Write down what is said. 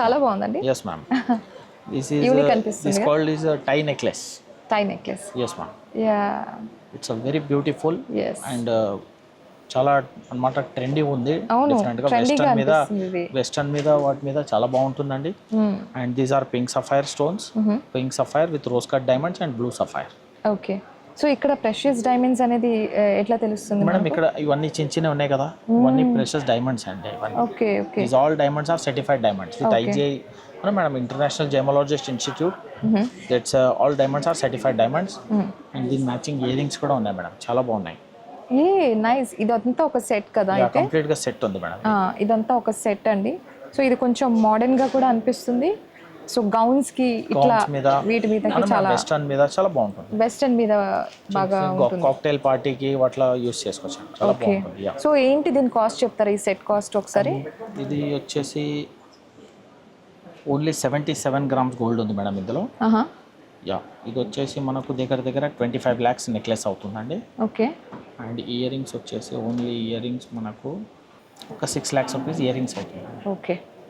చాలా బాగుందండి. yes ma'am. Unique అనిపిస్తుంది. This called is a tie necklace. Tie necklace. yes ma'am. Yeah. It's a very beautiful yes. and చాలా అన్నమాట trendy ఉంది. అవును, డిఫరెంట్ గా ట్రెండీగా వెస్టర్న్ మీద అనిపిస్తుంది ఇది. వాటి మీద చాలా బాగుంటుందండి. And these are pink sapphire stones, pink sapphire with rose cut diamonds and blue sapphire. Okay. So ఇక్కడ ప్రెషియస్ డైమండ్స్ అనేది ఎట్లా తెలుస్తుంది మేడం మనకు? ఇక్కడ ఇవన్నీ చిన్న చిన్నవి ఉన్నాయి కదా, ఇవన్నీ ప్రెషియస్ డైమండ్స్ అండి ఇవన్నీ. Okay okay. These all diamonds are certified diamonds with Okay. IGI madam, international gemologist institute. That's all diamonds are certified diamonds. And దీని మ్యాచింగ్ ఇయర్ రింగ్స్ కూడా ఉన్నాయి మేడం, చాలా బాగున్నాయి. ఏ నైస్. ఇదంతా ఒక సెట్ కదా అయితే? కంప్లీట్ గా సెట్ ఉంది మేడం. ఇదంతా ఒక సెట్ అండి. సో ఇది కొంచెం మోడర్న్ గా కూడా అనిపిస్తుంది. సో గౌన్స్ కి ఇట్లా వీటి మీద చాలా వెస్టర్న్ మీద చాలా బాగుంటుంది. వెస్టర్న్ మీద బాగా ఉంటుంది. కాక్టైల్ పార్టీకి అట్లా యూస్ చేసుకోవచ్చు, చాలా ఓకే. బాగుంటుంది. Yeah. సో ఏంటి దీని కాస్ట్ చెప్తారా, ఈ సెట్ కాస్ట్ ఒకసారి? ఇది వచ్చేసి ఓన్లీ 77 grams గోల్డ్ ఉంది మేడం ఇందులో. ఆహా. యా, ఇది వచ్చేసి మనకు దగ్గర 25 lakhs నెక్లెస్ అవుతుందండి. ఓకే. అండ్ ఇయర్ రింగ్స్ వచ్చేసి ఓన్లీ ఇయర్ రింగ్స్ మనకు ఒక 6 lakhs రూపీస్ ఇయర్ రింగ్స్ అవుతుంది. ఓకే.